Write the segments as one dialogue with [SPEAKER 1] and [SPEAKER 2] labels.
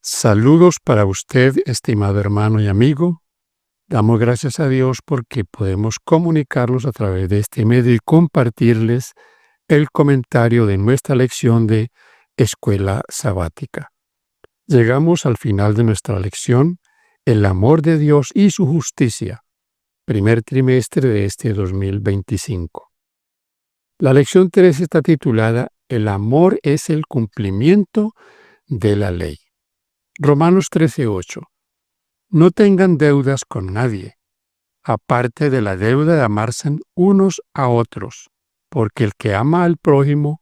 [SPEAKER 1] Saludos para usted, estimado hermano y amigo. Damos gracias a Dios porque podemos comunicarnos a través de este medio y compartirles el comentario de nuestra lección de Escuela Sabática. Llegamos al final de nuestra lección, el amor de Dios y su justicia, primer trimestre de este 2025. La lección 3 está titulada El amor es el cumplimiento de la ley. Romanos 13:8. No tengan deudas con nadie, aparte de la deuda de amarse unos a otros, porque el que ama al prójimo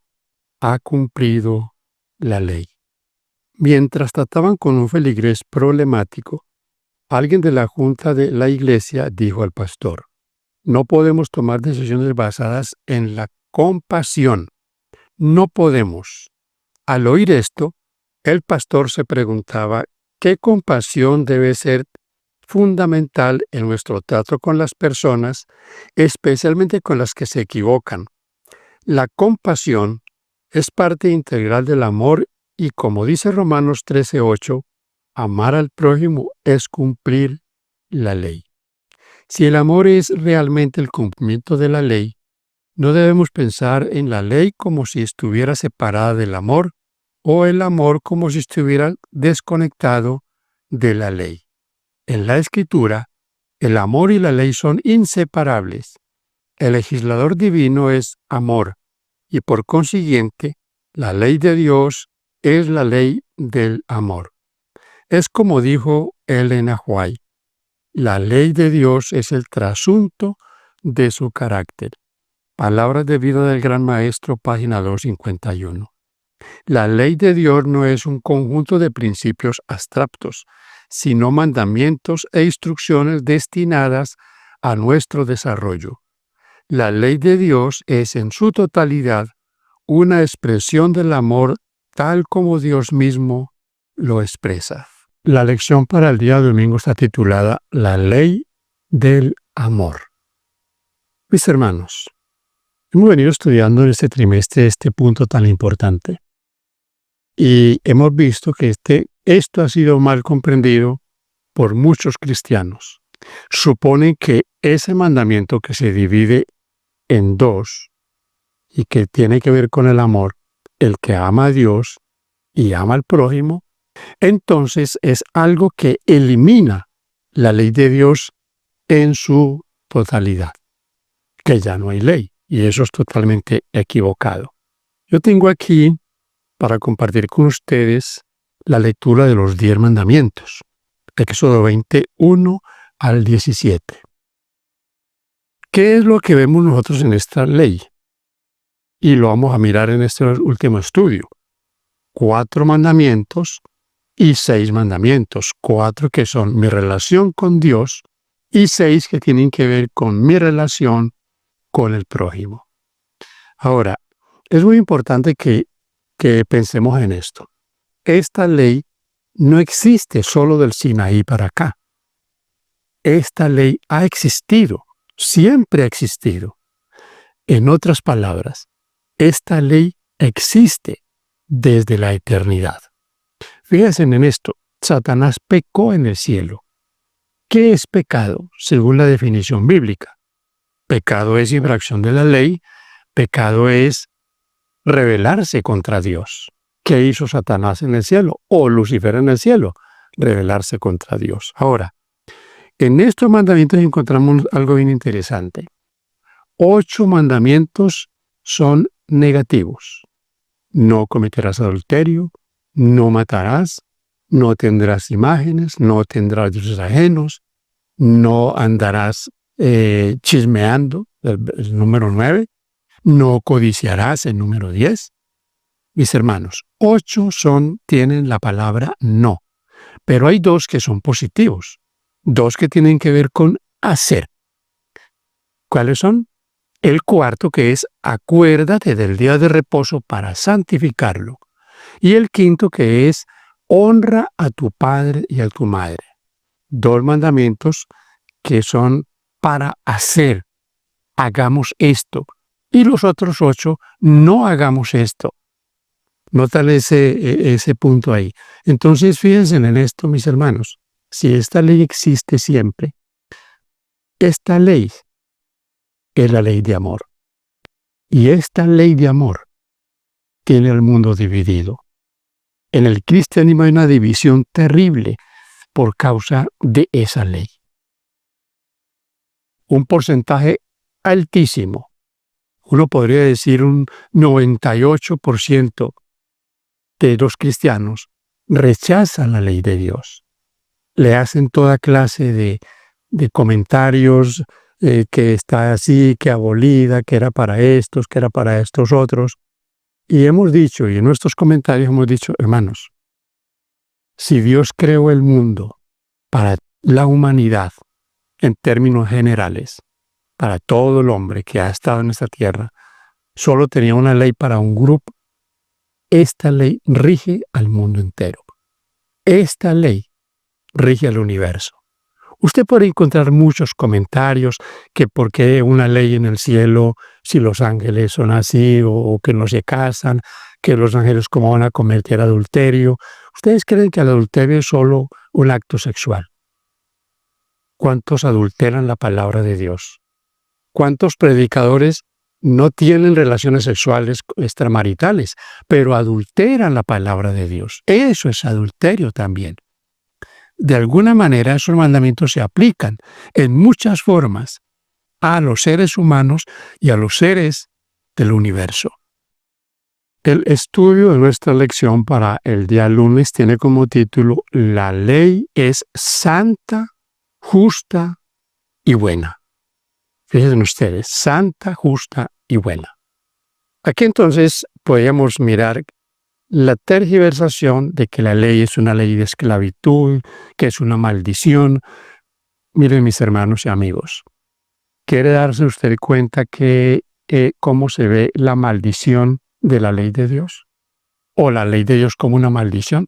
[SPEAKER 1] ha cumplido la ley. Mientras trataban con un feligrés problemático, alguien de la junta de la iglesia dijo al pastor: no podemos tomar decisiones basadas en la compasión. No podemos. Al oír esto, el pastor se preguntaba qué compasión debe ser fundamental en nuestro trato con las personas, especialmente con las que se equivocan. La compasión es parte integral del amor y, como dice Romanos 13:8, amar al prójimo es cumplir la ley. Si el amor es realmente el cumplimiento de la ley, no debemos pensar en la ley como si estuviera separada del amor o el amor como si estuviera desconectado de la ley. En la Escritura, el amor y la ley son inseparables. El legislador divino es amor y por consiguiente, la ley de Dios es la ley del amor. Es como dijo Elena White: la ley de Dios es el trasunto de su carácter. Palabras de vida del Gran Maestro, página 251. La ley de Dios no es un conjunto de principios abstractos, sino mandamientos e instrucciones destinadas a nuestro desarrollo. La ley de Dios es en su totalidad una expresión del amor tal como Dios mismo lo expresa. La lección para el día domingo está titulada La ley del amor. Mis hermanos, hemos venido estudiando en este trimestre este punto tan importante. Y hemos visto que esto ha sido mal comprendido por muchos cristianos. Suponen que ese mandamiento que se divide en dos y que tiene que ver con el amor, el que ama a Dios y ama al prójimo, entonces es algo que elimina la ley de Dios en su totalidad, que ya no hay ley, y eso es totalmente equivocado. Yo tengo aquí para compartir con ustedes la lectura de los 10 mandamientos, Éxodo 21 al 17. ¿Qué es lo que vemos nosotros en esta ley? Y lo vamos a mirar en este último estudio. 4 mandamientos y 6 mandamientos. 4 que son mi relación con Dios y 6 que tienen que ver con mi relación con el prójimo. Ahora, es muy importante que pensemos en esto. Esta ley no existe solo del Sinaí para acá. Esta ley ha existido, siempre ha existido. En otras palabras, esta ley existe desde la eternidad. Fíjense en esto, Satanás pecó en el cielo. ¿Qué es pecado según la definición bíblica? Pecado es infracción de la ley, pecado es rebelarse contra Dios. ¿Qué hizo Satanás en el cielo? O Lucifer en el cielo, rebelarse contra Dios. Ahora, en estos mandamientos encontramos algo bien interesante. 8 mandamientos son negativos. No cometerás adulterio, no matarás, no tendrás imágenes, no tendrás dioses ajenos, no andarás chismeando, el número 9, no codiciarás, el número 10. Mis hermanos, 8 tienen la palabra no, pero hay 2 que son positivos, 2 que tienen que ver con hacer. ¿Cuáles son? El cuarto, que es acuérdate del día de reposo para santificarlo. Y el quinto, que es honra a tu padre y a tu madre. 2 mandamientos que son para hacer. Hagamos esto. Y los otros 8, no hagamos esto. Notan ese punto ahí. Entonces, fíjense en esto, mis hermanos. Si esta ley existe siempre, esta ley es la ley de amor. Y esta ley de amor tiene al mundo dividido. En el cristianismo hay una división terrible por causa de esa ley. Un porcentaje altísimo, uno podría decir un 98% de los cristianos rechazan la ley de Dios. Le hacen toda clase de comentarios, que está así, que abolida, que era para estos, que era para estos otros. Y hemos dicho, y en nuestros comentarios hemos dicho, hermanos, si Dios creó el mundo para la humanidad, en términos generales, para todo el hombre que ha estado en esta tierra, solo tenía una ley para un grupo. Esta ley rige al mundo entero. Esta ley rige al universo. Usted puede encontrar muchos comentarios que por qué una ley en el cielo, si los ángeles son así, o que no se casan, que los ángeles cómo van a cometer adulterio. ¿Ustedes creen que el adulterio es solo un acto sexual? ¿Cuántos adulteran la palabra de Dios? ¿Cuántos predicadores no tienen relaciones sexuales extramaritales, pero adulteran la palabra de Dios? Eso es adulterio también. De alguna manera esos mandamientos se aplican en muchas formas a los seres humanos y a los seres del universo. El estudio de nuestra lección para el día lunes tiene como título La ley es santa, justa y buena. Fíjense ustedes, santa, justa y buena. Aquí entonces podríamos mirar la tergiversación de que la ley es una ley de esclavitud, que es una maldición. Miren, mis hermanos y amigos, ¿quiere darse usted cuenta que cómo se ve la maldición de la ley de Dios? ¿O la ley de Dios como una maldición?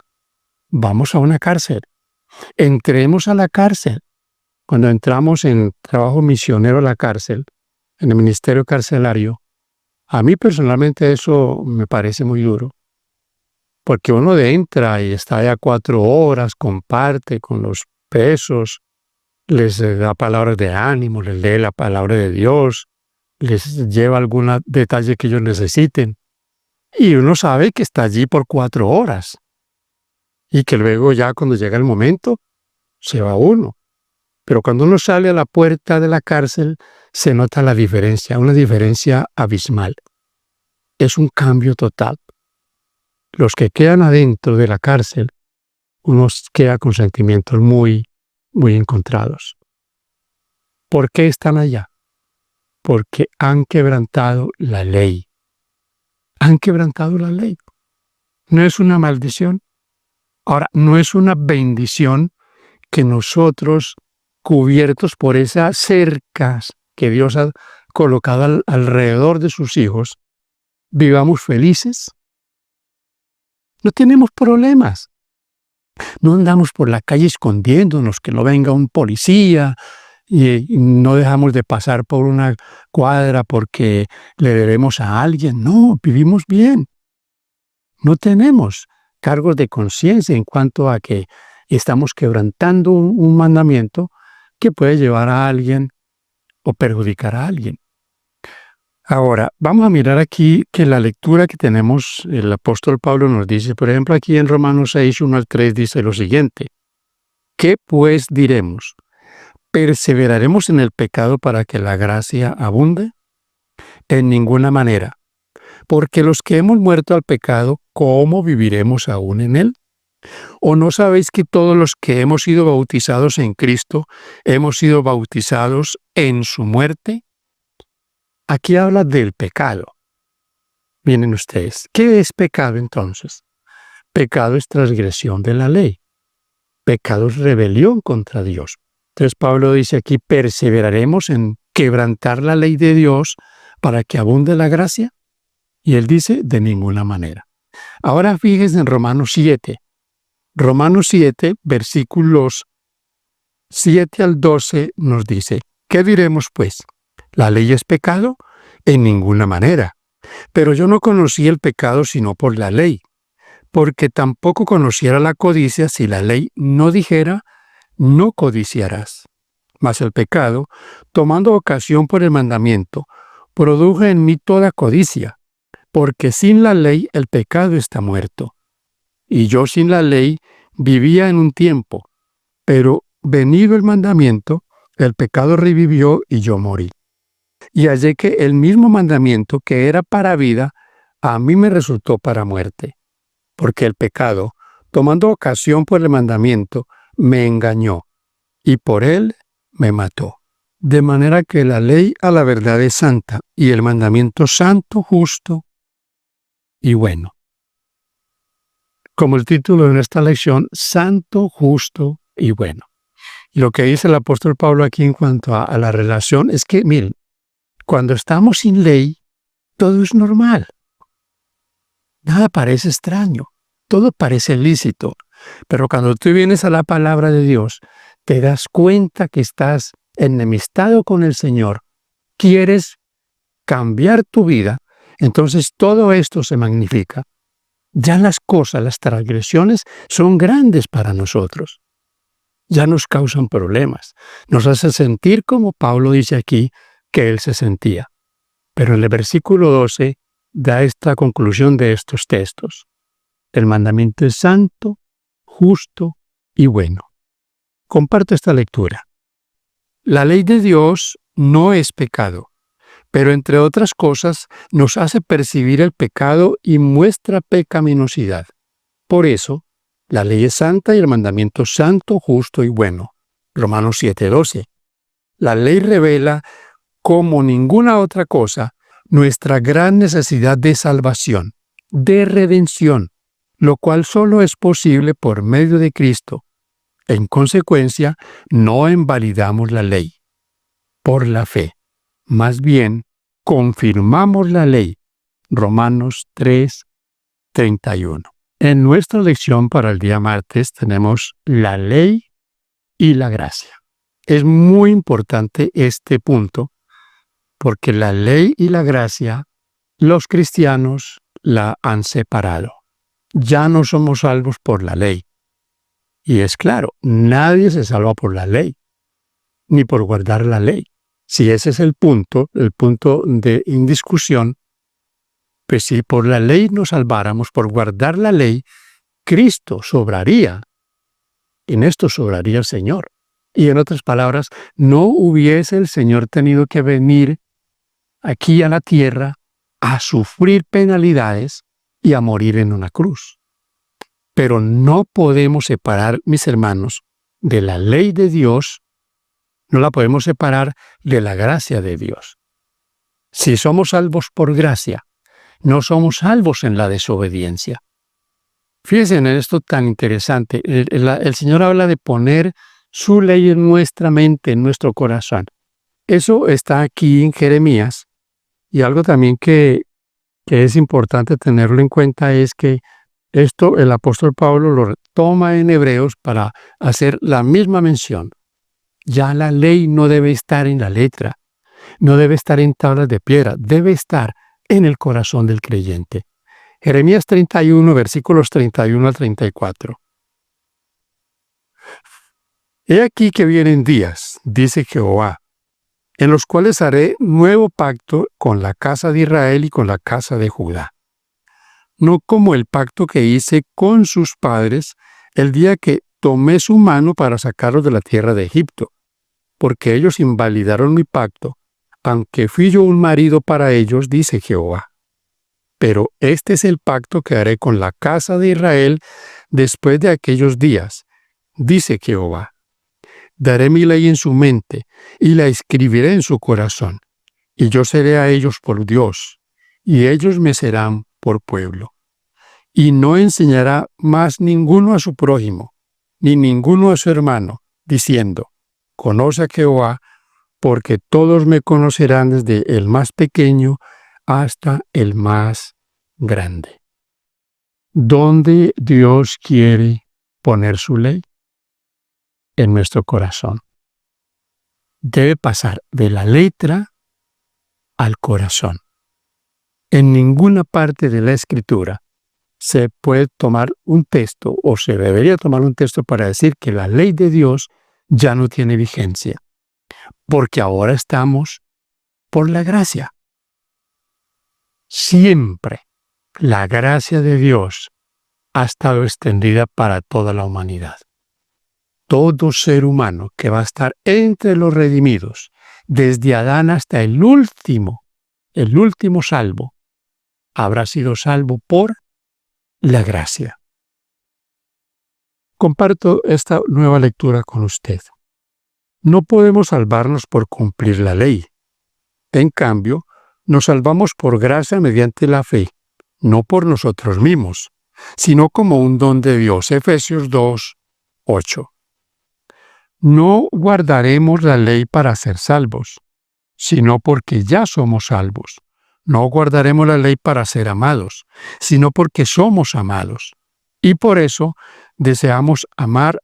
[SPEAKER 1] Vamos a una cárcel. Entremos a la cárcel. Cuando entramos en trabajo misionero a la cárcel, en el ministerio carcelario, a mí personalmente eso me parece muy duro. Porque uno entra y está allá 4 horas, comparte con los presos, les da palabras de ánimo, les lee la palabra de Dios, les lleva algún detalle que ellos necesiten. Y uno sabe que está allí por 4 horas. Y que luego ya cuando llega el momento, se va uno. Pero cuando uno sale a la puerta de la cárcel, se nota la diferencia, una diferencia abismal. Es un cambio total. Los que quedan adentro de la cárcel, uno queda con sentimientos muy, muy encontrados. ¿Por qué están allá? Porque han quebrantado la ley. Han quebrantado la ley. No es una maldición. Ahora, no es una bendición que nosotros, cubiertos por esas cercas que Dios ha colocado alrededor de sus hijos, vivamos felices. No tenemos problemas. No andamos por la calle escondiéndonos, que no venga un policía, y no dejamos de pasar por una cuadra porque le debemos a alguien. No, vivimos bien. No tenemos cargos de conciencia en cuanto a que estamos quebrantando un mandamiento que puede llevar a alguien o perjudicar a alguien. Ahora, vamos a mirar aquí que la lectura que tenemos, el apóstol Pablo nos dice, por ejemplo, aquí en Romanos 6, 1 al 3, dice lo siguiente: ¿qué pues diremos? ¿Perseveraremos en el pecado para que la gracia abunde? En ninguna manera, porque los que hemos muerto al pecado, ¿cómo viviremos aún en él? ¿O no sabéis que todos los que hemos sido bautizados en Cristo, hemos sido bautizados en su muerte? Aquí habla del pecado. Miren ustedes, ¿qué es pecado entonces? Pecado es transgresión de la ley. Pecado es rebelión contra Dios. Entonces Pablo dice aquí, ¿perseveraremos en quebrantar la ley de Dios para que abunde la gracia? Y él dice, de ninguna manera. Ahora fíjense en Romanos 7. Romanos 7, versículos 7 al 12 nos dice, ¿qué diremos pues? ¿La ley es pecado? En ninguna manera. Pero yo no conocí el pecado sino por la ley, porque tampoco conociera la codicia si la ley no dijera, no codiciarás. Mas el pecado, tomando ocasión por el mandamiento, produjo en mí toda codicia, porque sin la ley el pecado está muerto. Y yo sin la ley vivía en un tiempo, pero venido el mandamiento, el pecado revivió y yo morí. Y hallé que el mismo mandamiento que era para vida, a mí me resultó para muerte, porque el pecado, tomando ocasión por el mandamiento, me engañó, y por él me mató. De manera que la ley a la verdad es santa, y el mandamiento santo, justo y bueno. Como el título de esta lección, santo, justo y bueno. Y lo que dice el apóstol Pablo aquí en cuanto a la relación es que, miren, cuando estamos sin ley, todo es normal. Nada parece extraño, todo parece lícito. Pero cuando tú vienes a la palabra de Dios, te das cuenta que estás enemistado con el Señor, quieres cambiar tu vida, entonces todo esto se magnifica. Ya las cosas, las transgresiones son grandes para nosotros. Ya nos causan problemas. Nos hace sentir como Pablo dice aquí que él se sentía. Pero en el versículo 12 da esta conclusión de estos textos. El mandamiento es santo, justo y bueno. Comparto esta lectura. La ley de Dios no es pecado, pero entre otras cosas nos hace percibir el pecado y muestra pecaminosidad. Por eso, la ley es santa y el mandamiento santo, justo y bueno. Romanos 7:12. La ley revela, como ninguna otra cosa, nuestra gran necesidad de salvación, de redención, lo cual solo es posible por medio de Cristo. En consecuencia, no invalidamos la ley por la fe. Más bien, confirmamos la ley. Romanos 3:31. En nuestra lección para el día martes tenemos la ley y la gracia. Es muy importante este punto porque la ley y la gracia, los cristianos la han separado. Ya no somos salvos por la ley. Y es claro, nadie se salva por la ley, ni por guardar la ley. Si ese es el punto de indiscusión, pues si por la ley nos salváramos, por guardar la ley, Cristo sobraría. En esto sobraría el Señor. Y en otras palabras, no hubiese el Señor tenido que venir aquí a la tierra a sufrir penalidades y a morir en una cruz. Pero no podemos separar, mis hermanos, de la ley de Dios, no la podemos separar de la gracia de Dios. Si somos salvos por gracia, no somos salvos en la desobediencia. Fíjense en esto tan interesante. El Señor habla de poner su ley en nuestra mente, en nuestro corazón. Eso está aquí en Jeremías. Y algo también que es importante tenerlo en cuenta es que esto el apóstol Pablo lo toma en Hebreos para hacer la misma mención. Ya la ley no debe estar en la letra, no debe estar en tablas de piedra, debe estar en el corazón del creyente. Jeremías 31, versículos 31 al 34. He aquí que vienen días, dice Jehová, en los cuales haré nuevo pacto con la casa de Israel y con la casa de Judá. No como el pacto que hice con sus padres el día que tomé su mano para sacarlos de la tierra de Egipto, porque ellos invalidaron mi pacto, aunque fui yo un marido para ellos, dice Jehová. Pero este es el pacto que haré con la casa de Israel después de aquellos días, dice Jehová. Daré mi ley en su mente y la escribiré en su corazón, y yo seré a ellos por Dios, y ellos me serán por pueblo. Y no enseñará más ninguno a su prójimo, ni ninguno a su hermano, diciendo, conoce a Jehová, porque todos me conocerán desde el más pequeño hasta el más grande. ¿Dónde Dios quiere poner su ley? En nuestro corazón. Debe pasar de la letra al corazón. En ninguna parte de la Escritura se puede tomar un texto o se debería tomar un texto para decir que la ley de Dios ya no tiene vigencia, porque ahora estamos por la gracia. Siempre la gracia de Dios ha estado extendida para toda la humanidad. Todo ser humano que va a estar entre los redimidos, desde Adán hasta el último salvo, habrá sido salvo por la gracia. Comparto esta nueva lectura con usted. No podemos salvarnos por cumplir la ley. En cambio, nos salvamos por gracia mediante la fe, no por nosotros mismos, sino como un don de Dios. Efesios 2:8. No guardaremos la ley para ser salvos, sino porque ya somos salvos. No guardaremos la ley para ser amados, sino porque somos amados. Y por eso deseamos amar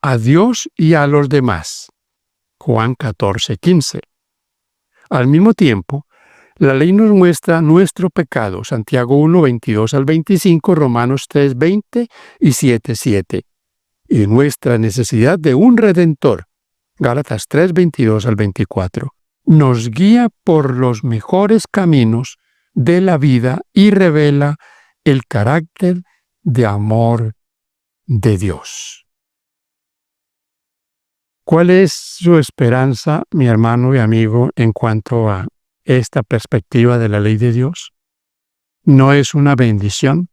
[SPEAKER 1] a Dios y a los demás. Juan 14:15. Al mismo tiempo, la ley nos muestra nuestro pecado. Santiago 1:22-25, Romanos 3:20 y 7:7. Y nuestra necesidad de un Redentor. Gálatas 3:22-24. Nos guía por los mejores caminos de la vida y revela el carácter de amor de Dios. ¿Cuál es su esperanza, mi hermano y amigo, en cuanto a esta perspectiva de la ley de Dios? ¿No es una bendición?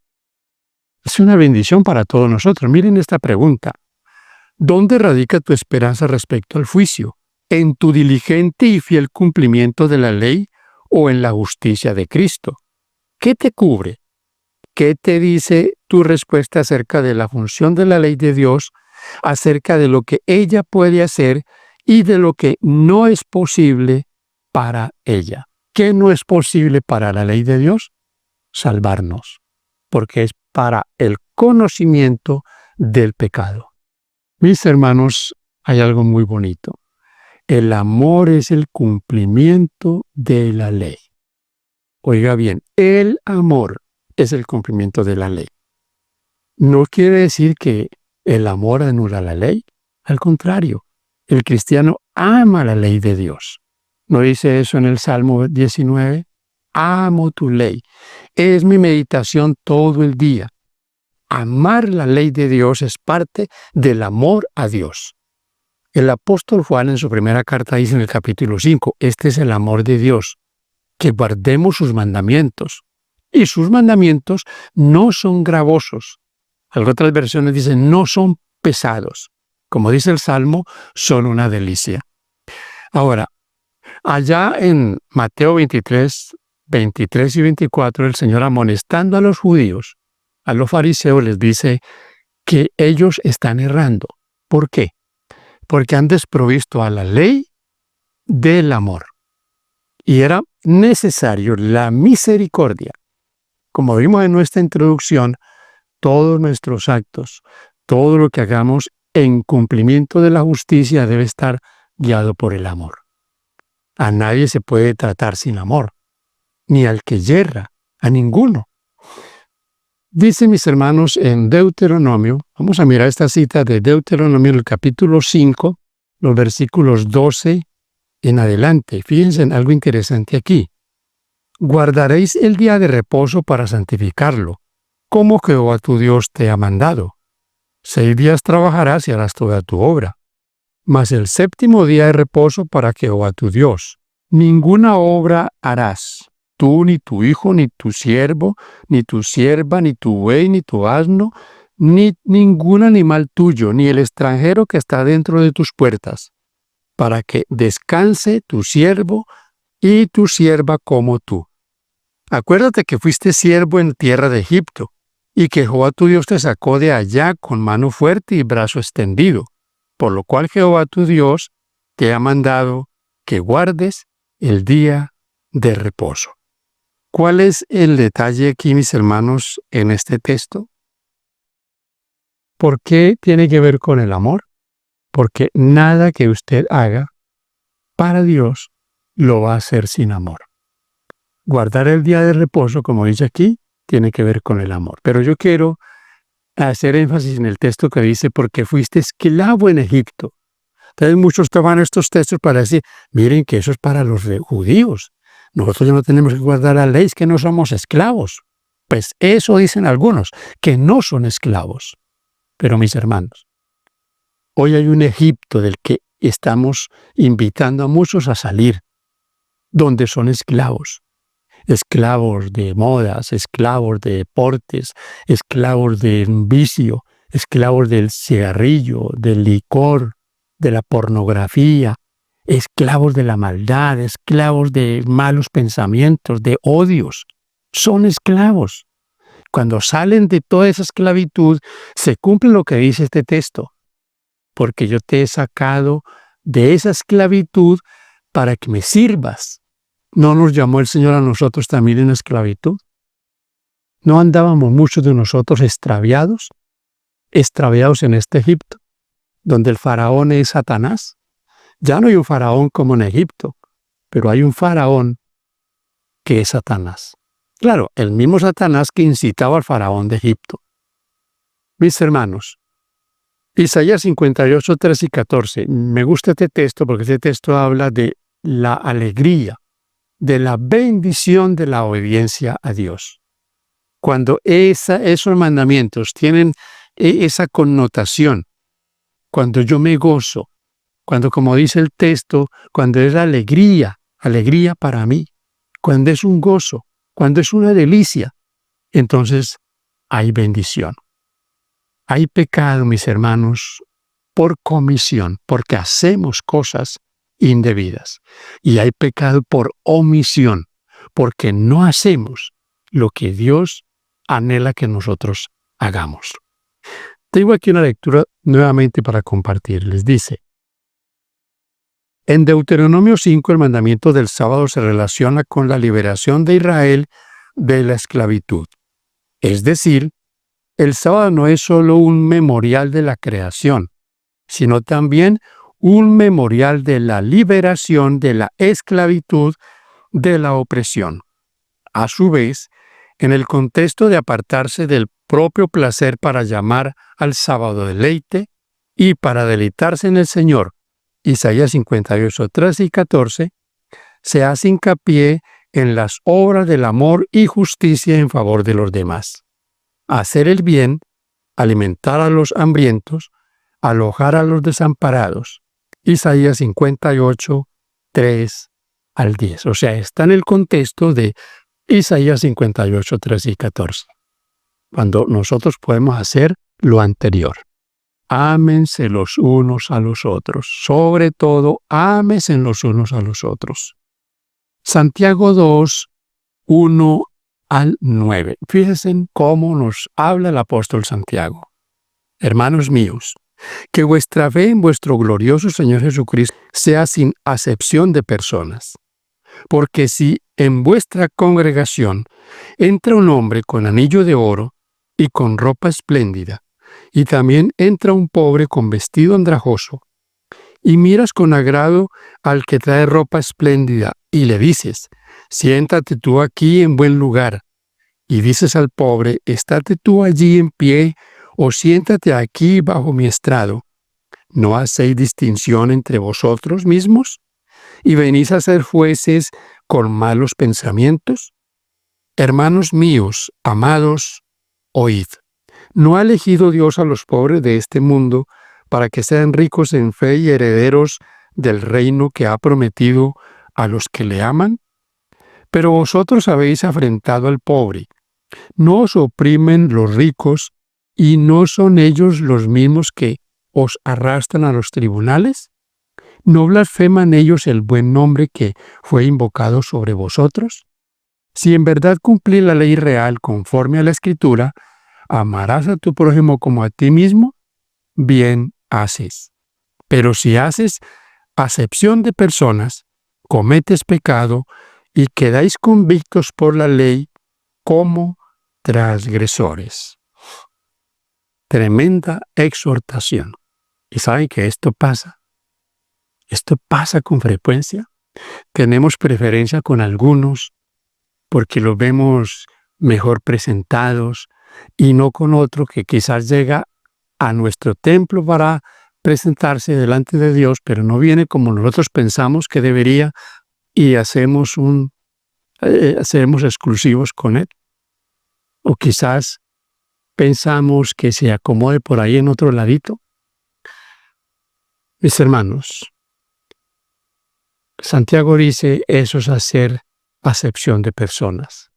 [SPEAKER 1] Es una bendición para todos nosotros. Miren esta pregunta. ¿Dónde radica tu esperanza respecto al juicio? ¿En tu diligente y fiel cumplimiento de la ley o en la justicia de Cristo? ¿Qué te cubre? ¿Qué te dice tu respuesta acerca de la función de la ley de Dios, acerca de lo que ella puede hacer y de lo que no es posible para ella? ¿Qué no es posible para la ley de Dios? Salvarnos, porque es para el conocimiento del pecado. Mis hermanos, hay algo muy bonito. El amor es el cumplimiento de la ley. Oiga bien, el amor es el cumplimiento de la ley. No quiere decir que el amor anula la ley. Al contrario, el cristiano ama la ley de Dios. ¿No dice eso en el Salmo 19? Amo tu ley. Es mi meditación todo el día. Amar la ley de Dios es parte del amor a Dios. El apóstol Juan en su primera carta dice en el capítulo 5, este es el amor de Dios, que guardemos sus mandamientos. Y sus mandamientos no son gravosos. Otras versiones dicen no son pesados. Como dice el Salmo, son una delicia. Ahora, allá en Mateo 23 y 24, el Señor, amonestando a los judíos, a los fariseos, les dice que ellos están errando. ¿Por qué? Porque han desprovisto a la ley del amor. Y era necesario la misericordia. Como vimos en nuestra introducción, todos nuestros actos, todo lo que hagamos en cumplimiento de la justicia debe estar guiado por el amor. A nadie se puede tratar sin amor, ni al que yerra, a ninguno. Dice, mis hermanos, en Deuteronomio, vamos a mirar esta cita de Deuteronomio, el capítulo 5, los versículos 12 en adelante. Fíjense en algo interesante aquí. Guardaréis el día de reposo para santificarlo, como Jehová tu Dios te ha mandado. 6 días trabajarás y harás toda tu obra. Mas el séptimo día de reposo para Jehová tu Dios. Ninguna obra harás, tú, ni tu hijo, ni tu siervo, ni tu sierva, ni tu buey, ni tu asno, ni ningún animal tuyo, ni el extranjero que está dentro de tus puertas, para que descanse tu siervo y tu sierva como tú. Acuérdate que fuiste siervo en tierra de Egipto, y que Jehová tu Dios te sacó de allá con mano fuerte y brazo extendido, por lo cual Jehová tu Dios te ha mandado que guardes el día de reposo. ¿Cuál es el detalle aquí, mis hermanos, en este texto? ¿Por qué tiene que ver con el amor? Porque nada que usted haga para Dios lo va a hacer sin amor. Guardar el día de reposo, como dice aquí, tiene que ver con el amor. Pero yo quiero hacer énfasis en el texto que dice, porque fuiste esclavo en Egipto. Entonces muchos toman estos textos para decir, miren que eso es para los judíos. Nosotros ya no tenemos que guardar la ley, es que no somos esclavos. Pues eso dicen algunos, que no son esclavos. Pero mis hermanos, hoy hay un Egipto del que estamos invitando a muchos a salir, donde son esclavos. Esclavos de modas, esclavos de deportes, esclavos del vicio, esclavos del cigarrillo, del licor, de la pornografía, esclavos de la maldad, esclavos de malos pensamientos, de odios. Son esclavos. Cuando salen de toda esa esclavitud, se cumple lo que dice este texto. Porque yo te he sacado de esa esclavitud para que me sirvas. ¿No nos llamó el Señor a nosotros también en esclavitud? ¿No andábamos muchos de nosotros extraviados en este Egipto, donde el faraón es Satanás? Ya no hay un faraón como en Egipto, pero hay un faraón que es Satanás. Claro, el mismo Satanás que incitaba al faraón de Egipto. Mis hermanos, Isaías 58, 3 y 14. Me gusta este texto porque este texto habla de la alegría, de la bendición de la obediencia a Dios. Cuando esos mandamientos tienen esa connotación, cuando yo me gozo, cuando, como dice el texto, cuando es alegría para mí, cuando es un gozo, cuando es una delicia, entonces hay bendición. Hay pecado, mis hermanos, por comisión, porque hacemos cosas indebidas. Y hay pecado por omisión, porque no hacemos lo que Dios anhela que nosotros hagamos. Tengo aquí una lectura nuevamente para compartirles. Dice, en Deuteronomio 5 el mandamiento del sábado se relaciona con la liberación de Israel de la esclavitud. Es decir, el sábado no es solo un memorial de la creación, sino también un memorial de la liberación de la esclavitud, de la opresión. A su vez, en el contexto de apartarse del propio placer para llamar al sábado deleite y para deleitarse en el Señor, Isaías 58, 13 y 14, se hace hincapié en las obras del amor y justicia en favor de los demás. Hacer el bien, alimentar a los hambrientos, alojar a los desamparados. Isaías 58, 3 al 10. O sea, está en el contexto de Isaías 58, 3 y 14. Cuando nosotros podemos hacer lo anterior. Ámense los unos a los otros. Sobre todo, ámense los unos a los otros. Santiago 2, 1 al 9. Fíjense cómo nos habla el apóstol Santiago. Hermanos míos, que vuestra fe en vuestro glorioso Señor Jesucristo sea sin acepción de personas. Porque si en vuestra congregación entra un hombre con anillo de oro y con ropa espléndida, y también entra un pobre con vestido andrajoso, y miras con agrado al que trae ropa espléndida, y le dices, siéntate tú aquí en buen lugar, y dices al pobre, estate tú allí en pie, o siéntate aquí bajo mi estrado, ¿no hacéis distinción entre vosotros mismos? ¿Y venís a ser jueces con malos pensamientos? Hermanos míos, amados, oíd. ¿No ha elegido Dios a los pobres de este mundo para que sean ricos en fe y herederos del reino que ha prometido a los que le aman? Pero vosotros habéis afrentado al pobre. ¿No os oprimen los ricos y no son ellos los mismos que os arrastran a los tribunales? ¿No blasfeman ellos el buen nombre que fue invocado sobre vosotros? Si en verdad cumplís la ley real conforme a la Escritura, amarás a tu prójimo como a ti mismo, bien haces. Pero si haces acepción de personas, cometes pecado y quedáis convictos por la ley como transgresores. Tremenda exhortación. ¿Y saben que esto pasa? Esto pasa con frecuencia. Tenemos preferencia con algunos porque los vemos mejor presentados, y no con otro que quizás llega a nuestro templo para presentarse delante de Dios, pero no viene como nosotros pensamos que debería y seremos exclusivos con él. O quizás pensamos que se acomode por ahí en otro ladito. Mis hermanos, Santiago dice, eso es hacer acepción de personas.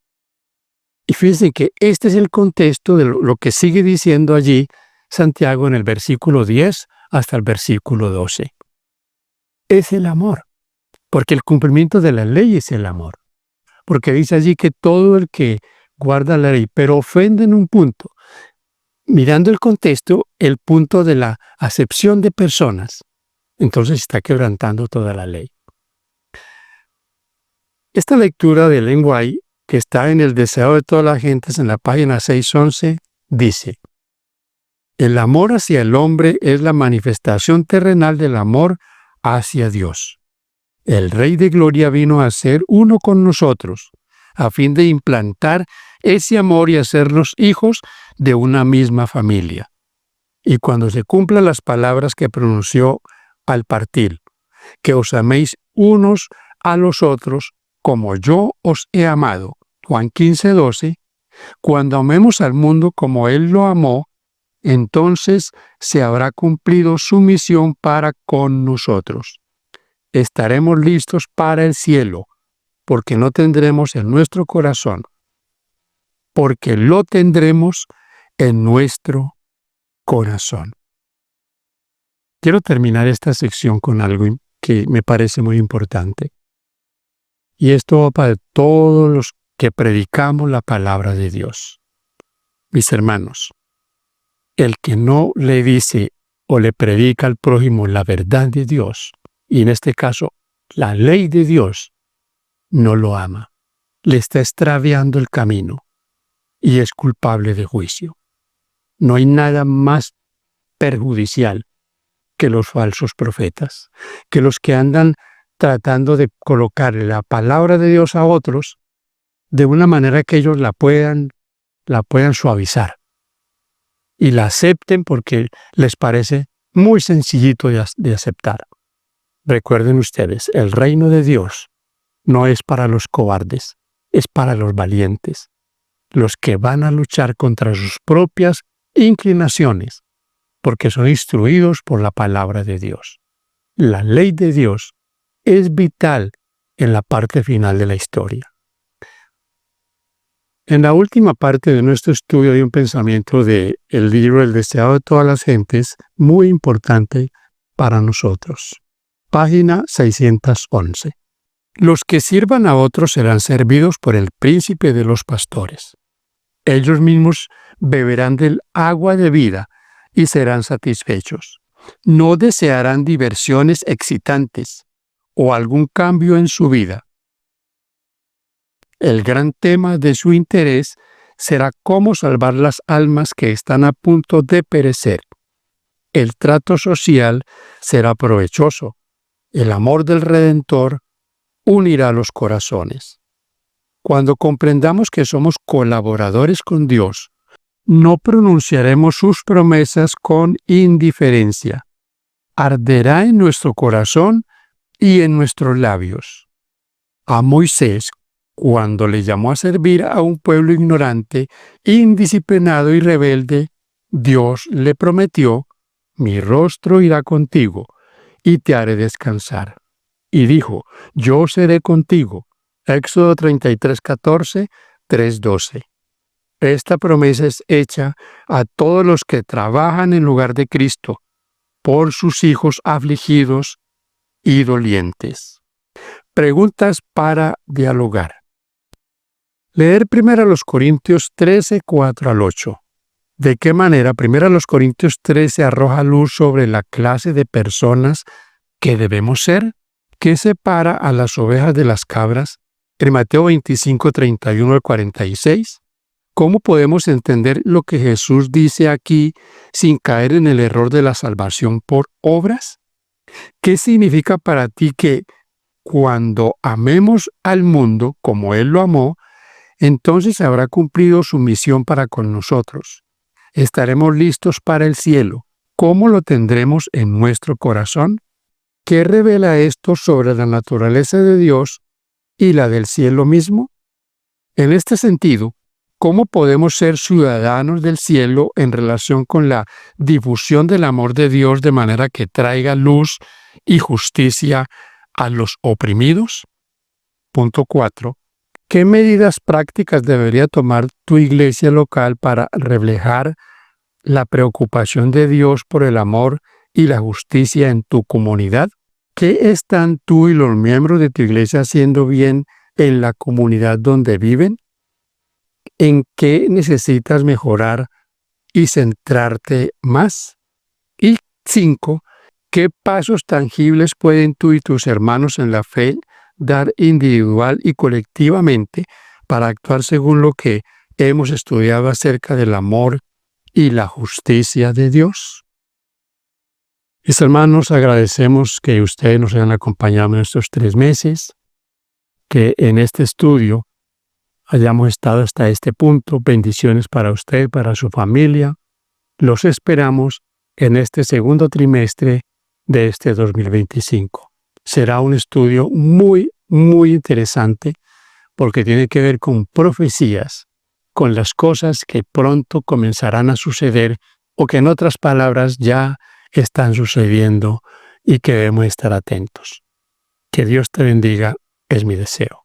[SPEAKER 1] Y fíjense que este es el contexto de lo que sigue diciendo allí Santiago en el versículo 10 hasta el versículo 12. Es el amor, porque el cumplimiento de la ley es el amor. Porque dice allí que todo el que guarda la ley, pero ofende en un punto. Mirando el contexto, el punto de la acepción de personas, entonces está quebrantando toda la ley. Esta lectura del lenguaje, que está en el deseo de todas las gentes en la página 611, dice: el amor hacia el hombre es la manifestación terrenal del amor hacia Dios. El Rey de Gloria vino a ser uno con nosotros, a fin de implantar ese amor y hacernos hijos de una misma familia. Y cuando se cumplan las palabras que pronunció al partir, que os améis unos a los otros como yo os he amado, Juan 15:12, cuando amemos al mundo como Él lo amó, entonces se habrá cumplido su misión para con nosotros. Estaremos listos para el cielo, porque no tendremos en nuestro corazón, porque lo tendremos en nuestro corazón. Quiero terminar esta sección con algo que me parece muy importante. Y esto va para todos los que predicamos la palabra de Dios. Mis hermanos, el que no le dice o le predica al prójimo la verdad de Dios, y en este caso la ley de Dios, no lo ama. Le está extraviando el camino y es culpable de juicio. No hay nada más perjudicial que los falsos profetas, que los que andan tratando de colocar la palabra de Dios a otros de una manera que ellos la puedan suavizar y la acepten porque les parece muy sencillito de aceptar. Recuerden ustedes, el reino de Dios no es para los cobardes, es para los valientes, los que van a luchar contra sus propias inclinaciones, porque son instruidos por la palabra de Dios. La ley de Dios es vital en la parte final de la historia. En la última parte de nuestro estudio hay un pensamiento del libro El deseado de todas las gentes, muy importante para nosotros. Página 611. Los que sirvan a otros serán servidos por el príncipe de los pastores. Ellos mismos beberán del agua de vida y serán satisfechos. No desearán diversiones excitantes o algún cambio en su vida. El gran tema de su interés será cómo salvar las almas que están a punto de perecer. El trato social será provechoso. El amor del Redentor unirá los corazones. Cuando comprendamos que somos colaboradores con Dios, no pronunciaremos sus promesas con indiferencia. Arderá en nuestro corazón y en nuestros labios. A Moisés, cuando le llamó a servir a un pueblo ignorante, indisciplinado y rebelde, Dios le prometió: mi rostro irá contigo y te haré descansar. Y dijo: yo seré contigo. Éxodo 33:14, 3:12. Esta promesa es hecha a todos los que trabajan en lugar de Cristo, por sus hijos afligidos y dolientes. Preguntas para dialogar. Leer 1 Corintios 13, 4 al 8. ¿De qué manera 1 Corintios 13 arroja luz sobre la clase de personas que debemos ser? ¿Qué separa a las ovejas de las cabras? En Mateo 25, 31 al 46. ¿Cómo podemos entender lo que Jesús dice aquí sin caer en el error de la salvación por obras? ¿Qué significa para ti que cuando amemos al mundo como Él lo amó, entonces habrá cumplido su misión para con nosotros. Estaremos listos para el cielo. ¿Cómo lo tendremos en nuestro corazón? ¿Qué revela esto sobre la naturaleza de Dios y la del cielo mismo? En este sentido, ¿cómo podemos ser ciudadanos del cielo en relación con la difusión del amor de Dios de manera que traiga luz y justicia a los oprimidos? Punto 4. ¿Qué medidas prácticas debería tomar tu iglesia local para reflejar la preocupación de Dios por el amor y la justicia en tu comunidad? ¿Qué están tú y los miembros de tu iglesia haciendo bien en la comunidad donde viven? ¿En qué necesitas mejorar y centrarte más? Y 5. ¿Qué pasos tangibles pueden tú y tus hermanos en la fe dar individual y colectivamente para actuar según lo que hemos estudiado acerca del amor y la justicia de Dios? Mis hermanos, agradecemos que ustedes nos hayan acompañado en estos 3 meses, que en este estudio hayamos estado hasta este punto. Bendiciones para usted, para su familia. Los esperamos en este segundo trimestre de este 2025. Será un estudio muy, muy interesante porque tiene que ver con profecías, con las cosas que pronto comenzarán a suceder o que en otras palabras ya están sucediendo y que debemos estar atentos. Que Dios te bendiga, es mi deseo.